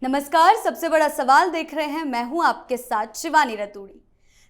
नमस्कार। सबसे बड़ा सवाल देख रहे हैं, मैं हूं आपके साथ शिवानी रतूड़ी।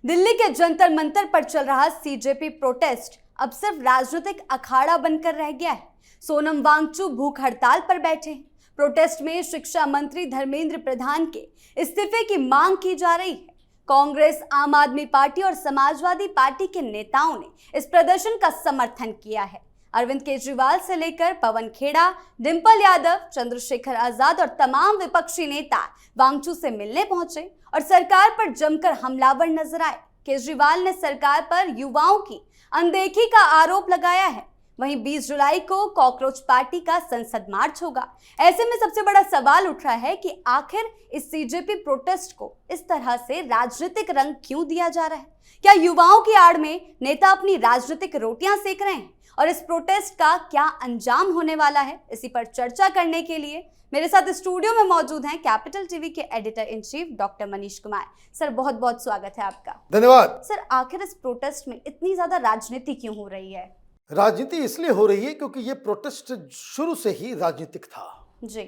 दिल्ली के जंतर मंतर पर चल रहा सीजेपी प्रोटेस्ट अब सिर्फ राजनीतिक अखाड़ा बनकर रह गया है। सोनम वांगचुक भूख हड़ताल पर बैठे हैं। प्रोटेस्ट में शिक्षा मंत्री धर्मेंद्र प्रधान के इस्तीफे की मांग की जा रही है। कांग्रेस, आम आदमी पार्टी और समाजवादी पार्टी के नेताओं ने इस प्रदर्शन का समर्थन किया है। अरविंद केजरीवाल से लेकर पवन खेड़ा, डिंपल यादव, चंद्रशेखर आजाद और तमाम विपक्षी नेता वांगचुक से मिलने पहुंचे और सरकार पर जमकर हमलावर नजर आए। केजरीवाल ने सरकार पर युवाओं की अनदेखी का आरोप लगाया है। वहीं 20 जुलाई को कॉकरोच पार्टी का संसद मार्च होगा। ऐसे में सबसे बड़ा सवाल उठ रहा है कि आखिर इस सीजेपी प्रोटेस्ट को इस तरह से राजनीतिक रंग क्यों दिया जा रहा है? क्या युवाओं की आड़ में नेता अपनी राजनीतिक रोटियां सेक रहे हैं? और इस प्रोटेस्ट का क्या अंजाम होने वाला है? इसी पर चर्चा करने के लिए मेरे साथ स्टूडियो में मौजूद हैं कैपिटल टीवी के editor in chief doctor Manish Kumar. Sir, बहुत बहुत स्वागत है आपका। धन्यवाद। सर, आखिर इस प्रोटेस्ट में इतनी ज्यादा राजनीति क्यों हो रही है? राजनीति इसलिए हो रही है क्योंकि ये प्रोटेस्ट शुरू से ही राजनीतिक था जी।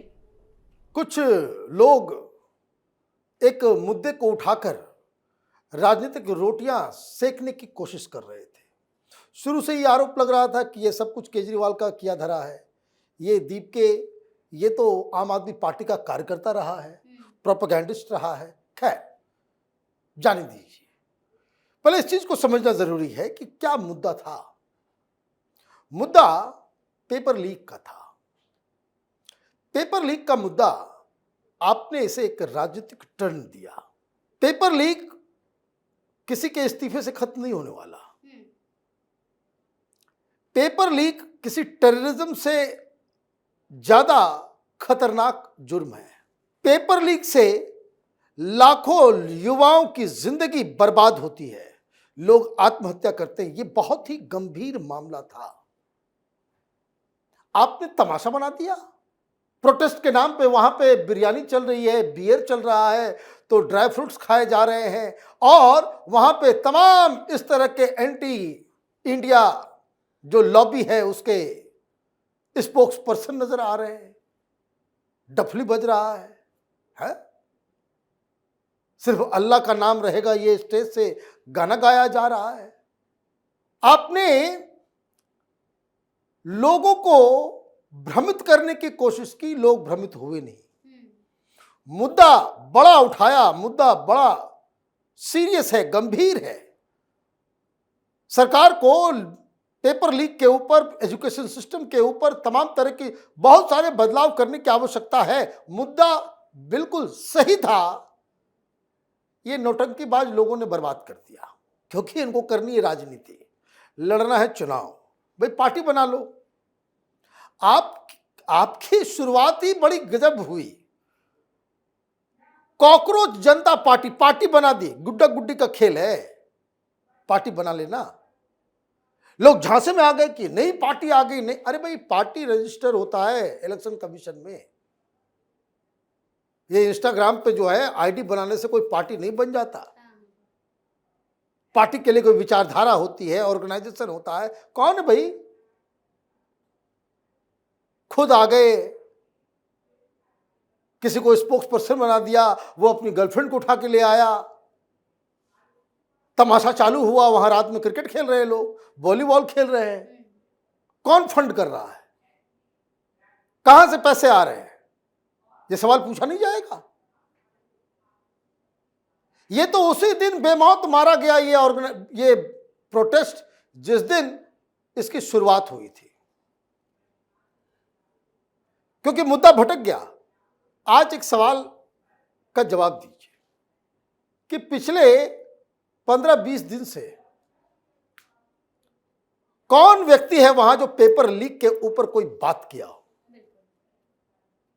कुछ लोग एक मुद्दे को उठाकर राजनीतिक रोटियां सेकने की कोशिश कर रहे थे। शुरू से ही आरोप लग रहा था कि ये सब कुछ केजरीवाल का किया धरा है। ये तो आम आदमी पार्टी का कार्यकर्ता रहा है, प्रोपेगेंडिस्ट रहा है। खैर, जाने दीजिए। पहले इस चीज को समझना जरूरी है कि क्या मुद्दा था। मुद्दा पेपर लीक का था। पेपर लीक का मुद्दा आपने इसे एक राजनीतिक टर्न दिया। पेपर लीक किसी के इस्तीफे से खत्म नहीं होने वाला। पेपर लीक किसी टेररिज्म से ज्यादा खतरनाक जुर्म है। पेपर लीक से लाखों युवाओं की जिंदगी बर्बाद होती है, लोग आत्महत्या करते हैं। यह बहुत ही गंभीर मामला था। आपने तमाशा बना दिया। प्रोटेस्ट के नाम पे वहां पे बिरयानी चल रही है, बियर चल रहा है, तो ड्राई फ्रूट्स खाए जा रहे हैं और वहां पे तमाम इस तरह के एंटी इंडिया जो लॉबी है उसके स्पोक्स पर्सन नजर आ रहे हैं। डफली बज रहा है? सिर्फ अल्लाह का नाम रहेगा, ये स्टेज से गाना गाया जा रहा है। आपने लोगों को भ्रमित करने की कोशिश की, लोग भ्रमित हुए नहीं। मुद्दा बड़ा उठाया, मुद्दा बड़ा सीरियस है, गंभीर है। सरकार को पेपर लीक के ऊपर, एजुकेशन सिस्टम के ऊपर तमाम तरह की बहुत सारे बदलाव करने की आवश्यकता है। मुद्दा बिल्कुल सही था। ये नौटंकीबाज लोगों ने बर्बाद कर दिया क्योंकि इनको करनी है राजनीति, लड़ना है चुनाव। भाई पार्टी बना लो। आपकी शुरुआत ही बड़ी गजब हुई। कॉकरोच जनता पार्टी बना दी। गुड्डा गुड्डी का खेल है, पार्टी बना लेना। लोग झांसे में आ गए कि नई पार्टी आ गई। नहीं, अरे भाई, पार्टी रजिस्टर होता है इलेक्शन कमीशन में। ये इंस्टाग्राम पे जो है आईडी बनाने से कोई पार्टी नहीं बन जाता। पार्टी के लिए कोई विचारधारा होती है, ऑर्गेनाइजेशन होता है। कौन है भाई? खुद आ गए, किसी को स्पोक्स पर्सन बना दिया, वो अपनी गर्लफ्रेंड को उठा के ले आया। तमाशा चालू हुआ। वहां रात में क्रिकेट खेल रहे हैं लोग, वॉलीबॉल खेल रहे हैं। कौन फंड कर रहा है? कहां से पैसे आ रहे हैं? यह सवाल पूछा नहीं जाएगा? ये तो उसी दिन बेमौत मारा गया ये प्रोटेस्ट जिस दिन इसकी शुरुआत हुई थी, क्योंकि मुद्दा भटक गया। आज एक सवाल का जवाब दीजिए कि पिछले 15-20 दिन से कौन व्यक्ति है वहां जो पेपर लीक के ऊपर कोई बात किया हो?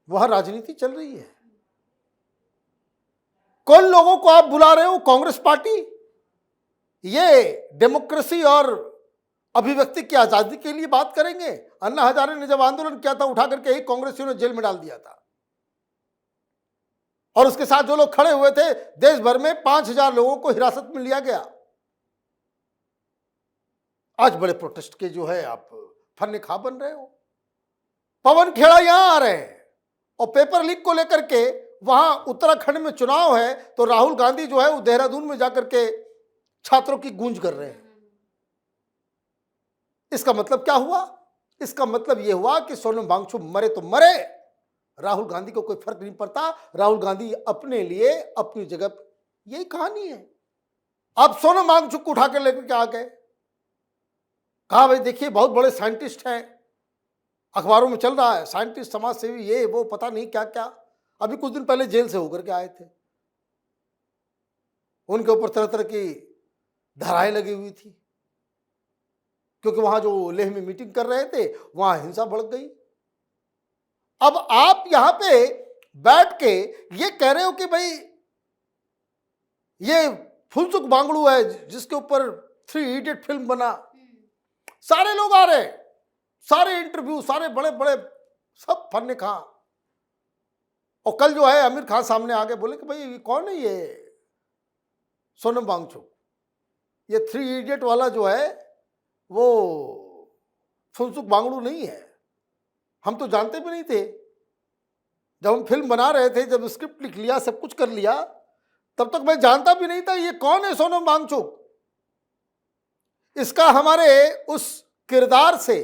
वहां राजनीति चल रही है। कौन लोगों को आप बुला रहे हो? कांग्रेस पार्टी। ये डेमोक्रेसी और अभिव्यक्ति की आजादी के लिए बात करेंगे। अन्ना हजारे ने जब आंदोलन किया था, उठा करके ही कांग्रेसियों ने जेल में डाल दिया था। और उसके साथ जो लोग खड़े हुए थे, देश भर में 5000 लोगों को हिरासत में लिया गया। आज बड़े प्रोटेस्ट के जो है आप फन्ने खा बन रहे हो। पवन खेड़ा यहां आ रहे हैं और पेपर लीक को लेकर के वहां उत्तराखंड में चुनाव है तो राहुल गांधी जो है वो देहरादून में जाकर के छात्रों की गूंज कर रहे हैं। इसका मतलब क्या हुआ? इसका मतलब यह हुआ कि सोनम वांगचुक मरे तो मरे, राहुल गांधी को कोई फर्क नहीं पड़ता। राहुल गांधी अपने लिए अपनी जगह, यही कहानी है। अब सोनम वांगचुक को उठा कर लेकर के आ गए, कहा भाई देखिए बहुत बड़े साइंटिस्ट हैं, अखबारों में चल रहा है साइंटिस्ट, समाज सेवी, ये वो पता नहीं क्या क्या। अभी कुछ दिन पहले जेल से होकर के आए थे, उनके ऊपर तरह तरह की धाराएं लगी हुई थी, क्योंकि वहां जो लेह में मीटिंग कर रहे थे वहां हिंसा भड़क गई। अब आप यहां पे बैठ के ये कह रहे हो कि भाई ये फुनसुक वांगडू है जिसके ऊपर 3 इडियट फिल्म बना, सारे लोग आ रहे, सारे इंटरव्यू, सारे बड़े बड़े सब फन्ने खां। और कल जो है आमिर खान सामने आ गए, बोले कि भाई कौन है ये सोनम वांगचुक, ये 3 इडियट वाला जो है वो फुनसुक वांगडू नहीं है, हम तो जानते भी नहीं थे। जब हम फिल्म बना रहे थे, जब स्क्रिप्ट लिख लिया, सब कुछ कर लिया, तब तक मैं जानता भी नहीं था ये कौन है सोनम वांगचुक। इसका हमारे उस किरदार से,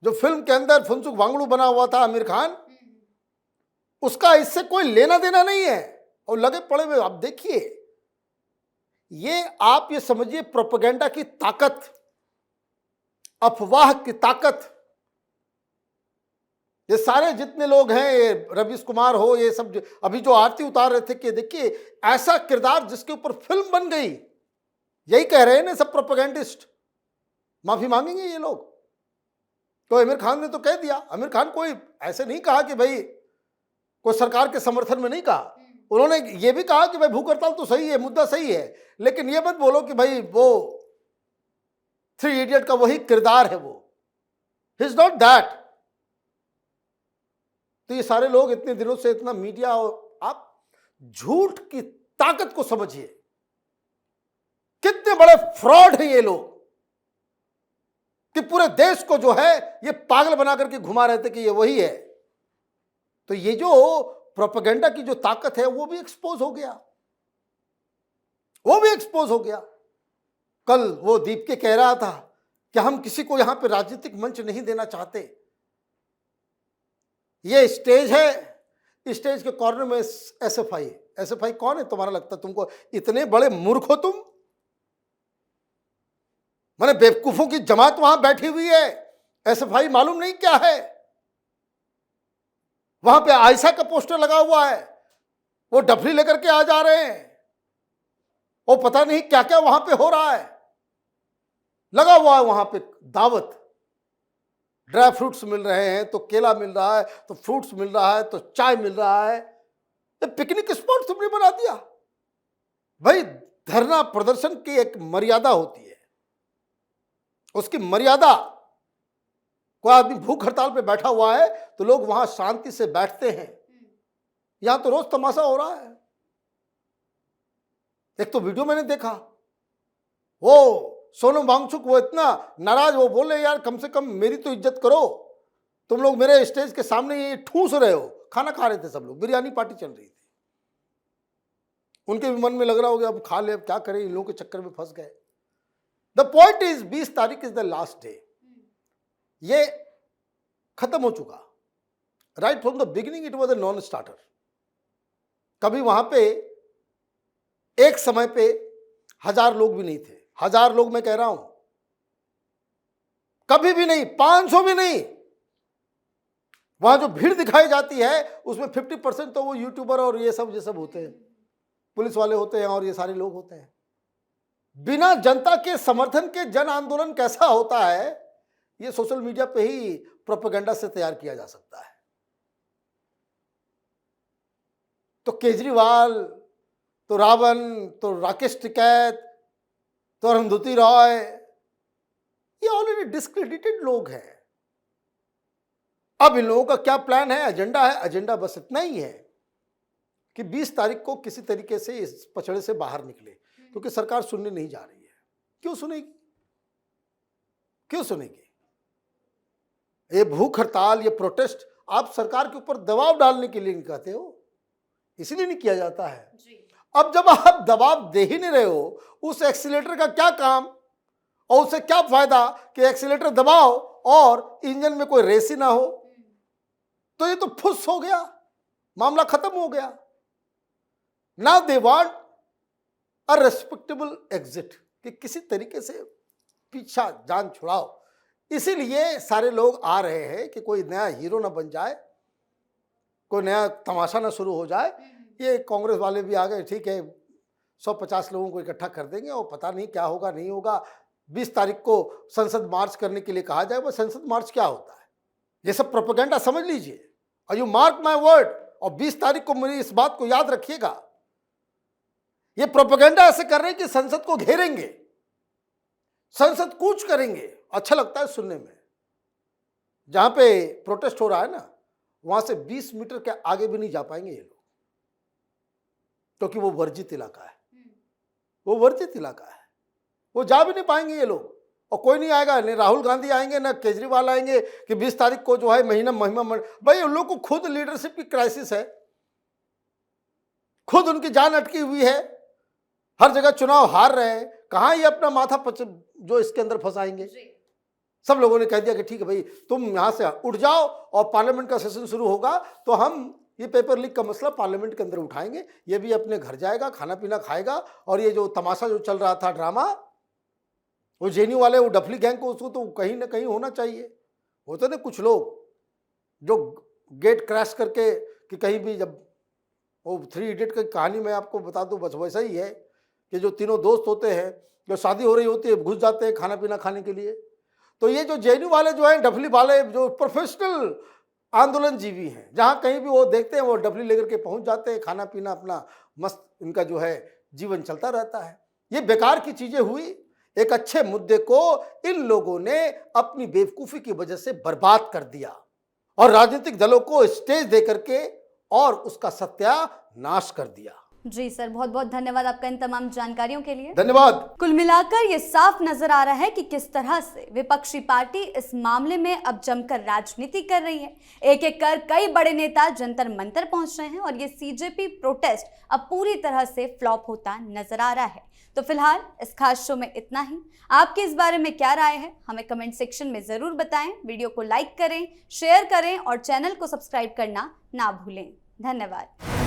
जो फिल्म के अंदर फुनसुक वांगडू बना हुआ था आमिर खान, उसका इससे कोई लेना देना नहीं है। और लगे पड़े हुए, आप देखिए, ये आप ये समझिए प्रोपेगेंडा की ताकत, अफवाह की ताकत। ये सारे जितने लोग हैं, ये रवीश कुमार हो, ये सब अभी जो आरती उतार रहे थे कि देखिए ऐसा किरदार जिसके ऊपर फिल्म बन गई, यही कह रहे हैं ना सब प्रोपेगेंडिस्ट। माफी मांगेंगे ये लोग? तो आमिर खान ने तो कह दिया, आमिर खान कोई ऐसे नहीं कहा कि भाई कोई सरकार के समर्थन में नहीं कहा, उन्होंने ये भी कहा कि भाई भूख हड़ताल तो सही है, मुद्दा सही है, लेकिन ये मत बोलो कि भाई वो 3 इडियट का वही किरदार है, वो ही इज नॉट दैट। तो ये सारे लोग इतने दिनों से इतना मीडिया, और आप झूठ की ताकत को समझिए, कितने बड़े फ्रॉड हैं ये लोग, कि पूरे देश को जो है ये पागल बना करके घुमा रहे थे कि ये वही है। तो ये जो प्रोपेगेंडा की जो ताकत है वो भी एक्सपोज हो गया, वो भी एक्सपोज हो गया। कल वो दीप के कह रहा था कि हम किसी को यहां पे राजनीतिक मंच नहीं देना चाहते, ये स्टेज है, स्टेज के कॉर्नर में एसएफआई। एसएफआई कौन है तुम्हारा लगता है तुमको? इतने बड़े मूर्ख हो तुम, माने बेवकूफों की जमात वहां बैठी हुई है। एसएफआई मालूम नहीं क्या है? वहां पे आयशा का पोस्टर लगा हुआ है, वो डफली लेकर के आ जा रहे हैं, वो पता नहीं क्या क्या वहां पे हो रहा है, लगा हुआ है वहां पे दावत, ड्राई फ्रूट्स मिल रहे हैं, तो केला मिल रहा है, तो फ्रूट्स मिल रहा है, तो चाय मिल रहा है। ये पिकनिक स्पॉट तुमने बना दिया। भाई धरना प्रदर्शन की एक मर्यादा होती है, उसकी मर्यादा। कोई आदमी भूख हड़ताल पे बैठा हुआ है तो लोग वहां शांति से बैठते हैं, यहां तो रोज तमाशा हो रहा है। एक तो वीडियो मैंने देखा, वो सोनम वांगचुक वो इतना नाराज, वो बोले यार कम से कम मेरी तो इज्जत करो, तुम लोग मेरे स्टेज के सामने ये ठूस रहे हो। खाना खा रहे थे सब लोग, बिरयानी पार्टी चल रही थी, उनके भी मन में लग रहा होगा अब खा ले, अब क्या करें, इन लोगों के चक्कर में फंस गए। द पॉइंट इज 20 तारीख इज द लास्ट डे, ये खत्म हो चुका। Right from the beginning it was a non starter. कभी वहां पे एक समय पे 1000 लोग भी नहीं थे, 1000 लोग मैं कह रहा हूं, कभी भी नहीं, 500 भी नहीं। वहां जो भीड़ दिखाई जाती है उसमें 50% तो वो यूट्यूबर और ये सब होते हैं, पुलिस वाले होते हैं और ये सारे लोग होते हैं। बिना जनता के समर्थन के जन आंदोलन कैसा होता है, ये सोशल मीडिया पे ही प्रोपेगेंडा से तैयार किया जा सकता है। तो केजरीवाल, तो रावण, तो राकेश टिकैत, तो अरुंधति रॉय, ये ऑलरेडी डिस्क्रेडिटेड लोग हैं। अब इन लोगों का क्या प्लान है, एजेंडा है? एजेंडा बस इतना ही है कि 20 तारीख को किसी तरीके से इस पचड़े से बाहर निकले, क्योंकि सरकार सुनने नहीं जा रही है। क्यों सुनेगी? क्यों सुनेगी? ये भूख हड़ताल, ये प्रोटेस्ट आप सरकार के ऊपर दबाव डालने के लिए नहीं कहते हो, इसीलिए नहीं किया जाता है। अब जब आप दबाव दे ही नहीं रहे हो, उस एक्सीलेटर का क्या काम और उससे क्या फायदा कि एक्सीलेटर दबाओ और इंजन में कोई रेस ही ना हो, तो ये तो फुस हो गया, मामला खत्म हो गया। Now they want a respectable exit, कि किसी तरीके से पीछा जान छुड़ाओ। इसीलिए सारे लोग आ रहे हैं कि कोई नया हीरो ना बन जाए, कोई नया तमाशा ना शुरू हो जाए। ये कांग्रेस वाले भी आ गए, ठीक है 150 लोगों को इकट्ठा कर देंगे और पता नहीं क्या होगा नहीं होगा। 20 तारीख को संसद मार्च करने के लिए कहा जाए, वो संसद मार्च क्या होता है, ये सब प्रोपेगेंडा समझ लीजिए। और यू मार्क माय वर्ड, और 20 तारीख को मेरी इस बात को याद रखिएगा, ये प्रोपेगेंडा ऐसे कर रहे हैं कि संसद को घेरेंगे, संसद कूच करेंगे। अच्छा लगता है सुनने में। जहां पे प्रोटेस्ट हो रहा है ना, वहां से 20 मीटर के आगे भी नहीं जा पाएंगे ये लोग, क्योंकि वो वर्जित इलाका है, वो वर्जित इलाका है, वो जा भी नहीं पाएंगे ये लोग। और कोई नहीं आएगा, नहीं राहुल गांधी आएंगे ना केजरीवाल आएंगे कि 20 तारीख को जो है महिमा भाई उन लोग को खुद लीडरशिप की क्राइसिस है, खुद उनकी जान अटकी हुई है, हर जगह चुनाव हार रहे हैं, कहाँ ये अपना माथा जो इसके अंदर फंसाएंगे। सब लोगों ने कह दिया कि ठीक है भाई तुम यहाँ से उठ जाओ और पार्लियामेंट का सेशन शुरू होगा तो हम ये पेपर लीक का मसला पार्लियामेंट के अंदर उठाएंगे, ये भी अपने घर जाएगा, खाना पीना खाएगा। और ये जो तमाशा जो चल रहा था ड्रामा, वो जेएनयू वाले, वो डफली गैंग को, उसको तो कहीं ना कहीं होना चाहिए। होते ना कुछ लोग जो गेट क्रैश करके कि कहीं भी, जब वो 3 इडियट की कहानी मैं आपको बता दूं, बस वैसा ही है कि जो तीनों दोस्त होते हैं, जो शादी हो रही होती है, घुस जाते हैं खाना पीना खाने के लिए। तो ये जो जेएनयू वाले जो हैं, डफली वाले जो प्रोफेशनल आंदोलन जीवी हैं, जहाँ कहीं भी वो देखते हैं वो डफली लेकर के पहुंच जाते हैं, खाना पीना अपना मस्त इनका जो है जीवन चलता रहता है। ये बेकार की चीजें हुई। एक अच्छे मुद्दे को इन लोगों ने अपनी बेवकूफी की वजह से बर्बाद कर दिया और राजनीतिक दलों को स्टेज दे करके और उसका सत्यानाश कर दिया। जी सर, बहुत बहुत धन्यवाद आपका इन तमाम जानकारियों के लिए। धन्यवाद। कुल मिलाकर ये साफ नजर आ रहा है कि किस तरह से विपक्षी पार्टी इस मामले में अब जमकर राजनीति कर रही है। एक एक कर कई बड़े नेता जंतर मंतर पहुंच रहे हैं और ये सीजेपी प्रोटेस्ट अब पूरी तरह से फ्लॉप होता नजर आ रहा है। तो फिलहाल इस खास शो में इतना ही। आपकी इस बारे में क्या राय है हमें कमेंट सेक्शन में जरूर बताएं। वीडियो को लाइक करें, शेयर करें और चैनल को सब्सक्राइब करना ना भूलें। धन्यवाद।